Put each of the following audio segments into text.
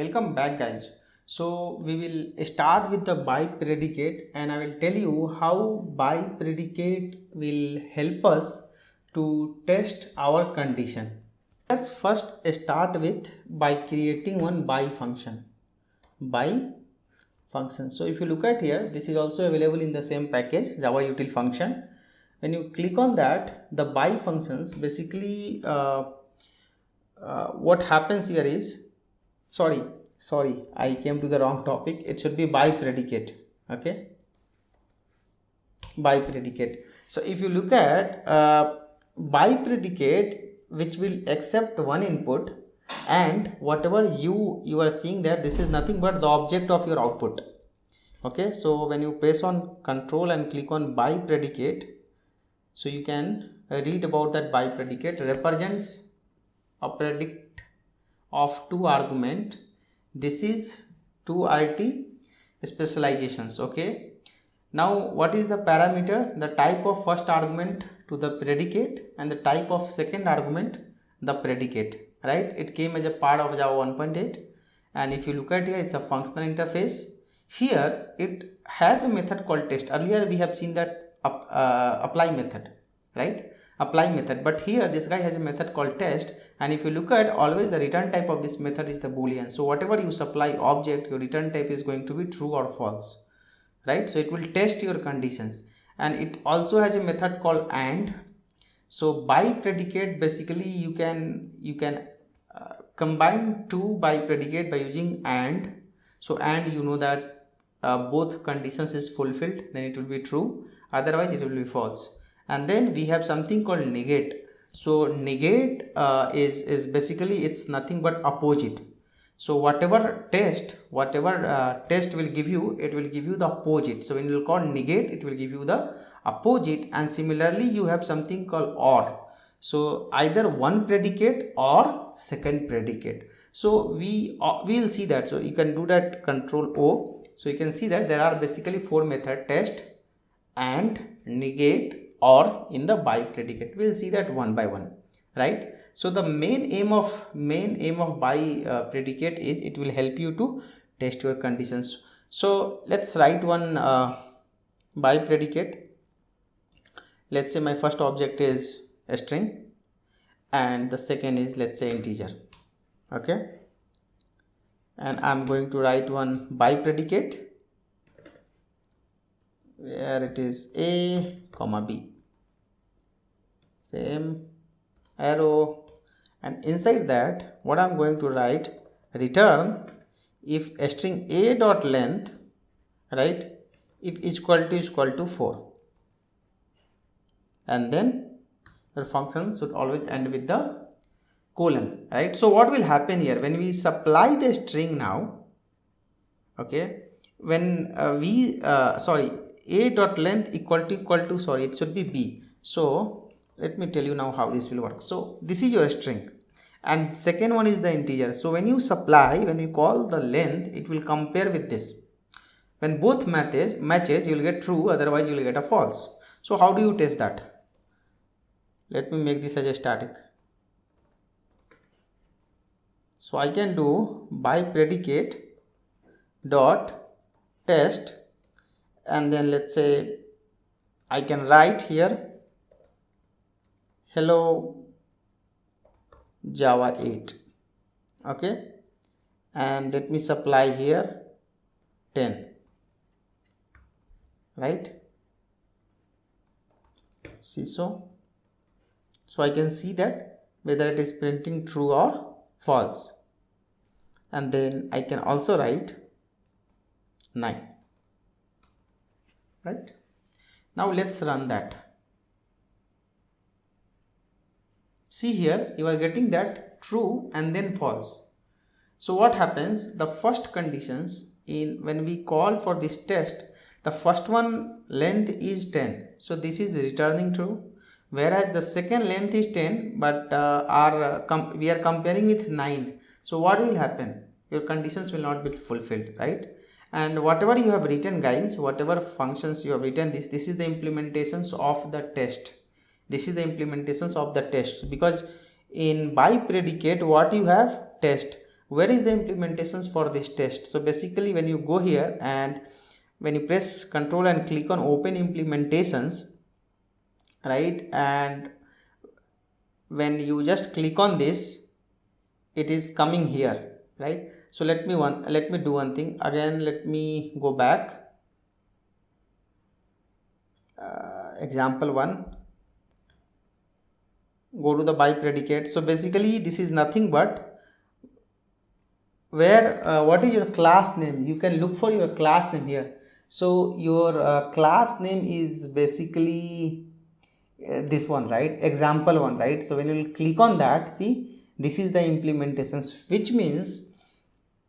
Welcome back, guys. So we will start with the BiPredicate, and I will tell you how BiPredicate will help us to test our condition. Let's first start with by creating one by function. By function. So if you look at here, this is also available in the same package, Java util function. When you click on that, the by functions basically what happens here is sorry, I came to the wrong topic. It should be BiPredicate. Okay, BiPredicate. So if you look at BiPredicate, which will accept one input, and whatever you are seeing there, this is nothing but the object of your output. Okay, so when you press on control and click on BiPredicate, so you can read about that BiPredicate represents a predict of two argument. This is two RT specializations. Okay, now what is the parameter? The type of first argument to the predicate and the type of second argument the predicate, right? It came as a part of Java 1.8, and if you look at here, it's a functional interface. Here it has a method called test. Earlier we have seen that apply method, right? Apply method, but here this guy has a method called test, and if you look at, always the return type of this method is the boolean. So whatever you supply object, your return type is going to be true or false, right? So it will test your conditions. And it also has a method called and. So BiPredicate, basically you can combine two BiPredicate by using and. So and you know that both conditions is fulfilled, then it will be true, otherwise it will be false. And then we have something called negate. So negate is basically, it's nothing but opposite. So whatever test will give you, it will give you the opposite. So when you call negate, it will give you the opposite. And similarly you have something called or. So either one predicate or second predicate. So we will see that. So you can do that, control O. So you can see that there are basically four methods: test, and, negate, or in the BiPredicate. We'll see that one by one, right? So the main aim of BiPredicate is it will help you to test your conditions. So let's write one BiPredicate. Let's say my first object is a string and the second is, let's say, integer. Okay, and I'm going to write one BiPredicate where it is A comma B, same arrow, and inside that what I'm going to write, return if a string A dot length, right, if is equal to 4, and then your function should always end with the colon, right? So what will happen here when we supply the string now? Okay, when A dot length equal to sorry, it should be B. So let me tell you now how this will work. So this is your string and second one is the integer. So when you supply, when you call the length, it will compare with this. When both matches, you will get true, otherwise you will get a false. So how do you test that? Let me make this as a static. So I can do BiPredicate dot test, and then let's say I can write here hello Java 8. Okay, and let me supply here 10, right? See, so I can see that whether it is printing true or false. And then I can also write 9, right? Now let's run that. See here, you are getting that true and then false. So what happens, the first conditions in when we call for this test, the first one length is 10, so this is returning true, whereas the second length is 10 but we are comparing with 9. So what will happen, your conditions will not be fulfilled, right? And whatever you have written, guys, whatever functions you have written, this is the implementations of the test. This is the implementations of the test, because in BiPredicate what you have, test, where is the implementations for this test? So basically when you go here and when you press control and click on open implementations, right, and when you just click on this, it is coming here, right? So let me do one thing again. Let me go back. Example 1, go to the BiPredicate. So basically this is nothing but where what is your class name. You can look for your class name here. So your class name is basically this one, right? Example 1, right? So when you will click on that, see, this is the implementations, which means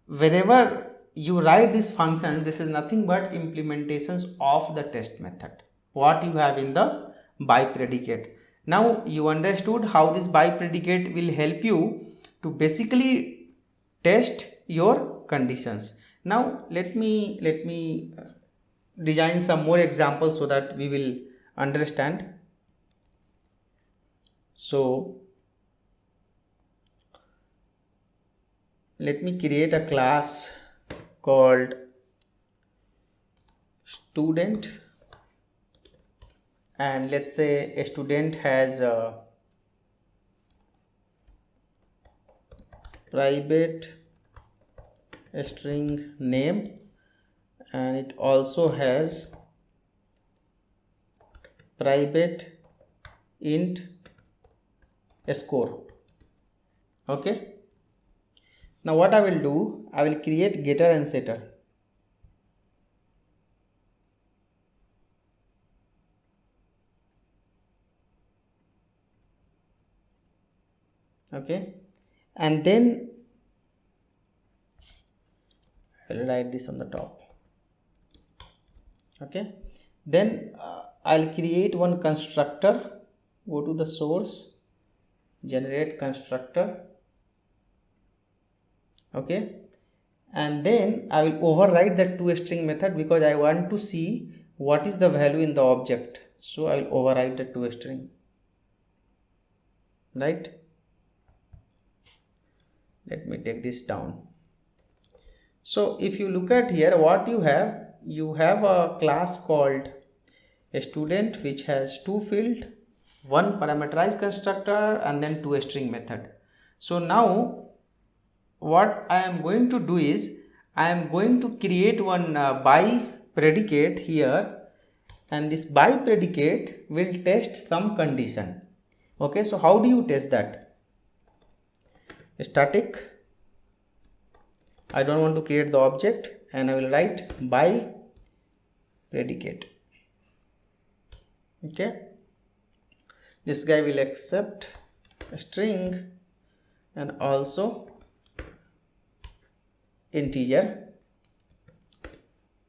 wherever you write this function, this is nothing but implementations of the test method what you have in the BiPredicate. Now you understood how this BiPredicate will help you to basically test your conditions. Now let me design some more examples so that we will understand. So let me create a class called student, and let's say a student has a private string name and it also has private int score. Okay, now what I will do, I will create getter and setter. Okay, and then I will write this on the top. Okay, then I'll create one constructor. Go to the source, generate constructor. Okay, and then I will override that toString method because I want to see what is the value in the object. So I will override the toString, right? Let me take this down. So if you look at here, what you have a class called a student which has two fields, one parameterized constructor and then toString method. So now what I am going to do is I am going to create one BiPredicate here, and this BiPredicate will test some condition. Okay, so how do you test that? Static, I don't want to create the object, and I will write BiPredicate. Okay, this guy will accept a string and also integer,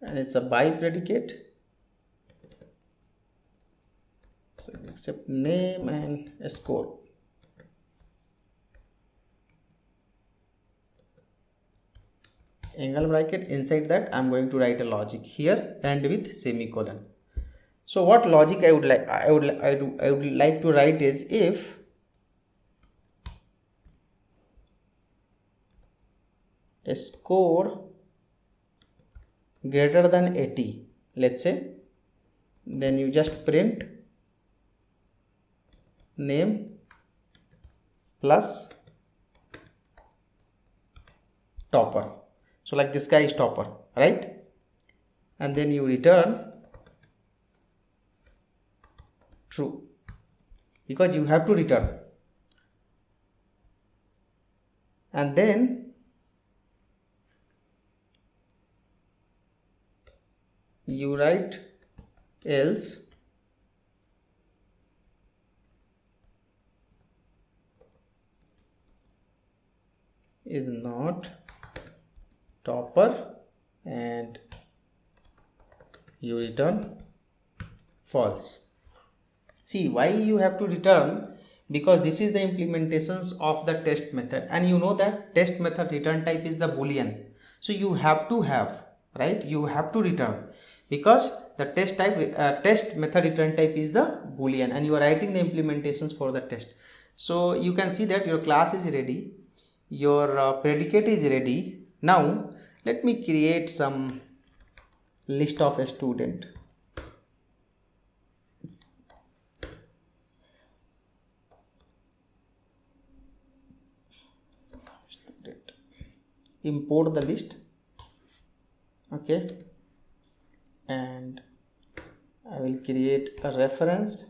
and it's a BiPredicate. So accept name and a score. Angle bracket, inside that I'm going to write a logic here and with semicolon. So what logic I would like to write is, if a score greater than 80, let's say, then you just print name plus topper. So like this guy is topper, right? And then you return true because you have to return. And then you write else is not topper, and you return false. See why you have to return, because this is the implementations of the test method, and you know that test method return type is the boolean. So you have to have, right, you have to return because the test method return type is the boolean, and you are writing the implementations for the test. So you can see that your class is ready. your predicate is ready. Now let me create some list of a student. Import the list, okay, and I will create a reference,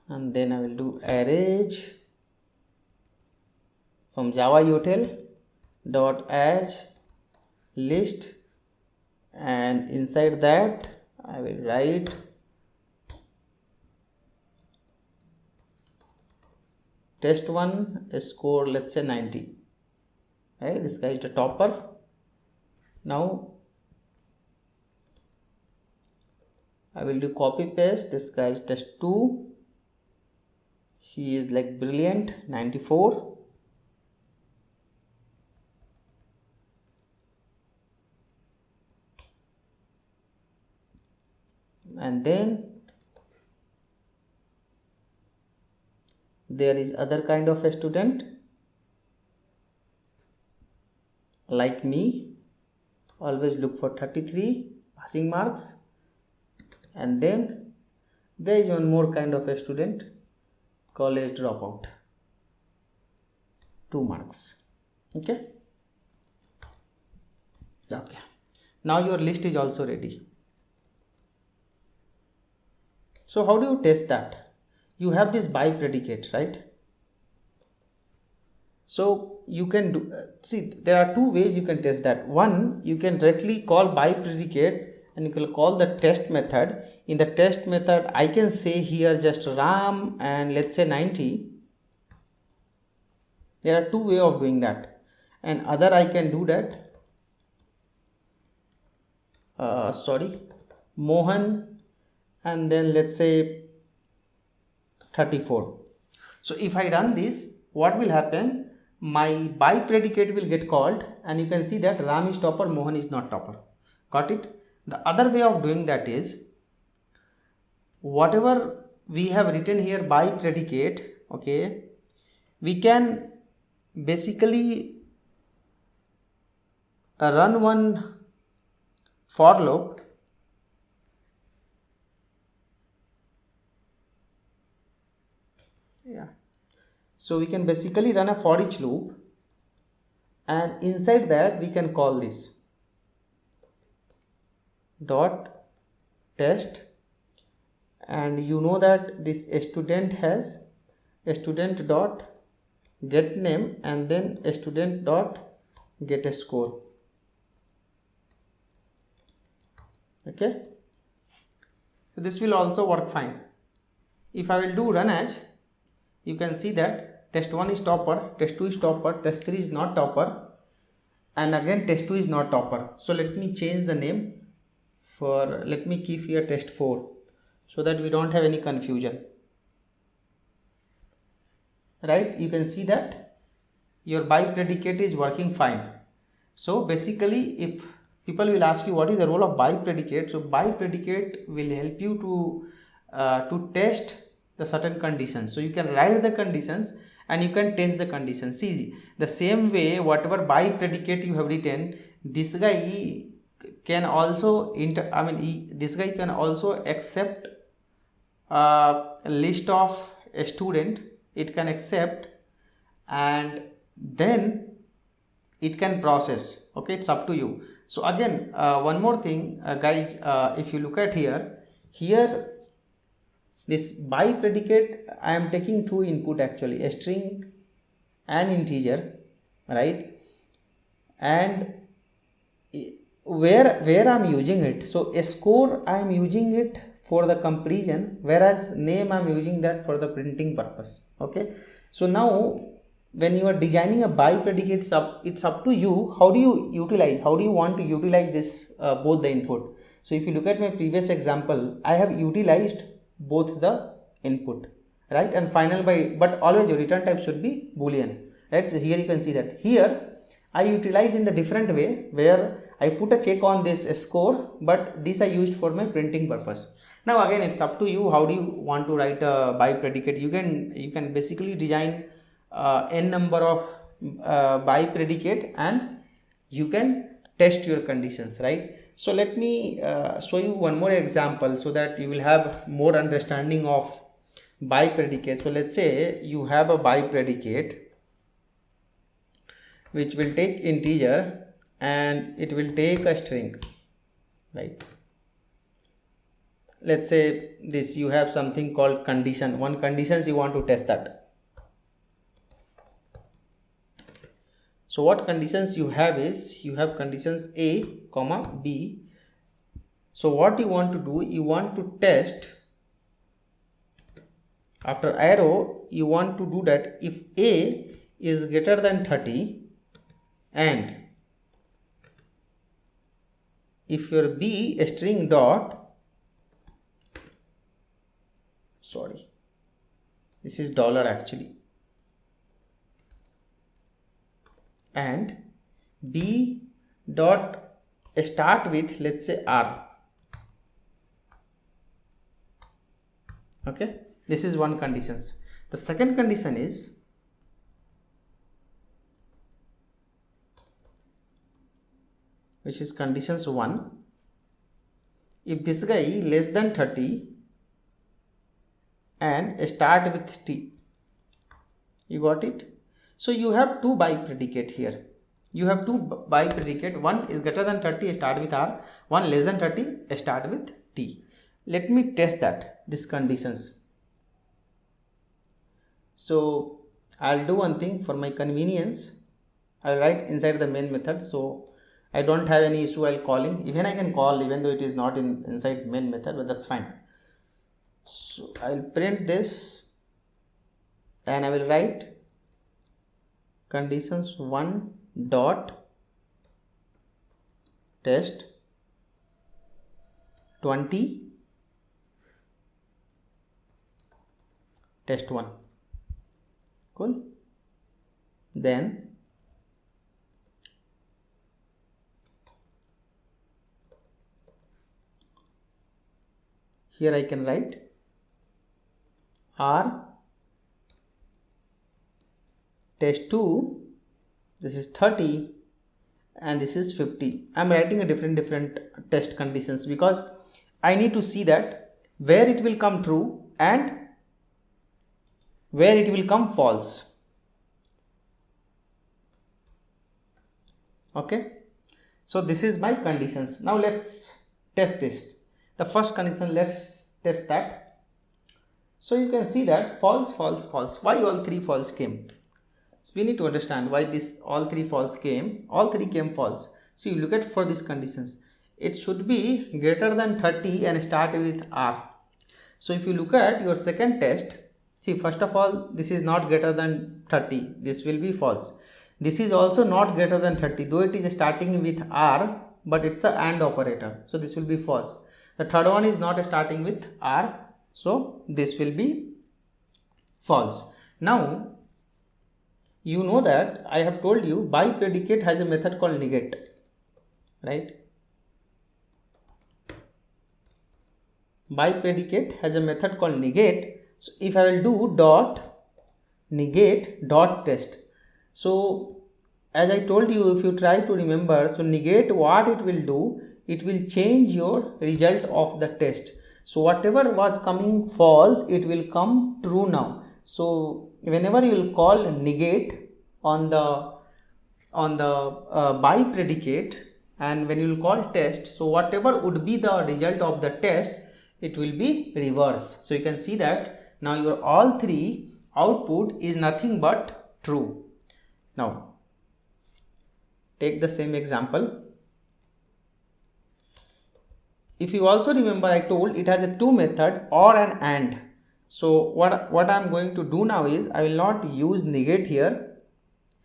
and then I will do arrange from Java util dot as list, and inside that I will write test1 score, let's say 90. Right, this guy is the topper. Now I will do copy paste. This guy is test2. He is like brilliant, 94. And then there is other kind of a student like me, always look for 33 passing marks. And then there is one more kind of a student, college dropout, 2 marks. Okay, now your list is also ready. So how do you test that? You have this BiPredicate, right? So you can do, see, there are 2 ways you can test that. One, you can directly call BiPredicate and you can call the test method. In the test method, I can say here just RAM and let's say 90. There are 2 ways of doing that. And other I can do that, Mohan, and then let's say 34. So if I run this, what will happen? My BiPredicate will get called and you can see that Ram is topper, Mohan is not topper. Got it? The other way of doing that is, whatever we have written here BiPredicate, okay, we can basically run one for loop. So we can basically run a for each loop, and inside that we can call this dot test, and you know that this student has a student dot get name and then a student dot get a score. Okay, so this will also work fine. If I will do run as, you can see that test1 is topper, test2 is topper, test3 is not topper, and again test2 is not topper. So let me change the name for, let me keep here test4 so that we don't have any confusion. Right, you can see that your BiPredicate is working fine. So basically, if people will ask you what is the role of BiPredicate, so BiPredicate will help you to test the certain conditions. So you can write the conditions and you can test the conditions. See, the same way whatever BiPredicate you have written, this guy can also this guy can also accept a list of a student. It can accept and then it can process. Okay, it's up to you. So again, one more thing, guys, if you look at here this BiPredicate, I am taking 2 input actually, a string and integer, right? And where I am using it, so a score I am using it for the comparison, whereas name I am using that for the printing purpose. Okay, so now when you are designing a BiPredicate, it's up to you. How do you want to utilize this both the input? So if you look at my previous example, I have utilized both the input, right, and final by, but always your return type should be boolean, right? So here you can see that here I utilized in the different way, where I put a check on this score, but this I used for my printing purpose. Now again, it's up to you. How do you want to write a BiPredicate? You can basically design n number of BiPredicate and you can test your conditions, right? So let me show you one more example so that you will have more understanding of BiPredicate. So let's say you have a BiPredicate which will take integer and it will take a string, right? Let's say this, you have something called condition. One conditions you want to test that. So what conditions you have is, you have conditions A, comma B. So what you want to do, you want to test, after arrow, you want to do that if A is greater than 30 and if your B a string dot, sorry, this is dollar actually, and B dot start with, let's say, R. Okay, this is one conditions. The second condition is, which is conditions 1, if this guy less than 30 and start with T. You got it? So you have two BiPredicate here. You have two BiPredicate. One is greater than 30, start with R. One less than 30, start with T. Let me test that, these conditions. So I'll do one thing for my convenience. I'll write inside the main method, so I don't have any issue while calling. Even I can call even though it is not inside main method, but that's fine. So I'll print this and I will write conditions 1 dot test 20 test 1. Cool. Then here I can write R test 2, this is 30 and this is 50. I am writing a different test conditions because I need to see that where it will come true and where it will come false. Okay, so this is my conditions. Now let's test this. The first condition, let's test that. So you can see that false, false, false. Why all three false came? We need to understand why this all three false came. All three came false. So you look at for these conditions, it should be greater than 30 and start with R. So if you look at your second test, see, first of all, this is not greater than 30, this will be false. This is also not greater than 30, though it is starting with R, but it's a AND operator, so this will be false. The third one is not starting with R, so this will be false. Now you know that I have told you BiPredicate has a method called negate, right? BiPredicate has a method called negate. So if I will do dot negate dot test, so as I told you, if you try to remember, so negate, what it will do, it will change your result of the test. So whatever was coming false, it will come true now. So whenever you will call negate on the BiPredicate, and when you will call test, so whatever would be the result of the test, it will be reverse. So you can see that now your all three output is nothing but true. Now take the same example. If you also remember, I told it has a two method, or and AND. So what I am going to do now is, I will not use negate here.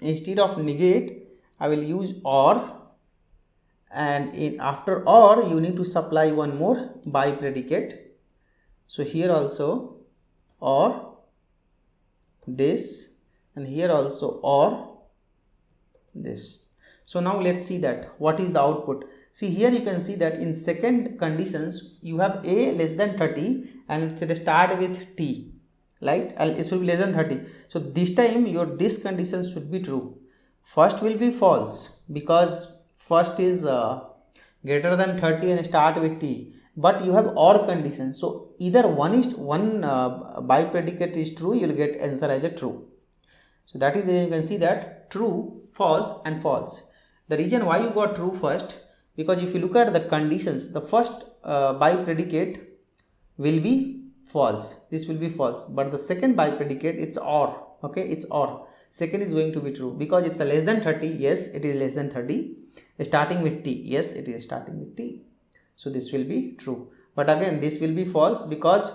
Instead of negate, I will use or, and after or you need to supply one more BiPredicate. So here also or this, and here also or this. So now let's see that what is the output. See, here you can see that in second conditions you have A less than 30 and it start with T, right? It should be less than 30. So this time your this condition should be true. First will be false because first is greater than 30 and start with T, but you have OR condition, so either one by predicate is true, you will get answer as a true. So that is the you can see that true, false and false. The reason why you got true first, because if you look at the conditions, the first by predicate will be false, this will be false, but the second by predicate it's OR, okay, it's OR. Second is going to be true because it's a less than 30, yes it is less than 30, starting with T, yes it is starting with T, so this will be true. But again this will be false because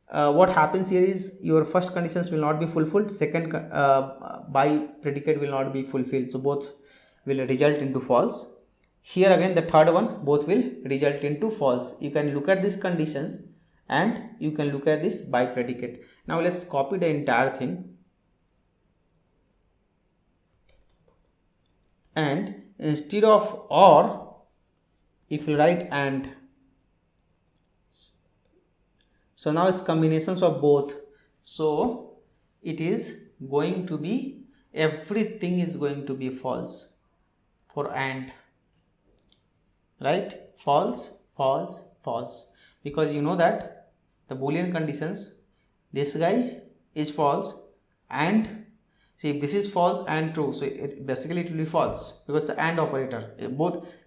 what happens here is your first conditions will not be fulfilled, second by predicate will not be fulfilled, so both will result into false. Here again the third one, both will result into false. You can look at these conditions and you can look at this by predicate. Now let's copy the entire thing, and instead of OR, if you write AND, so now it's combinations of both, so it is going to be, everything is going to be false for AND, right? False, false, false, because you know that the Boolean conditions, this guy is false, and see if this is false and true, so basically it will be false because the AND operator,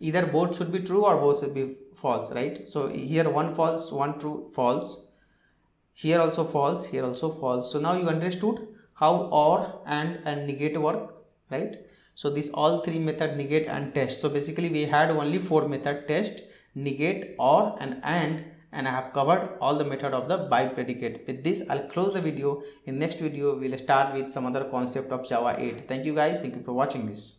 either both should be true or both should be false, right? So here one false, one true, false, here also false, here also false. So now you understood how OR and negate work, right? So these all three method, negate and test. So basically we had only 4 method: test, negate, OR and AND I have covered all the method of the by predicate. With this I'll close the video. In next video we'll start with some other concept of Java 8. Thank you guys, thank you for watching this.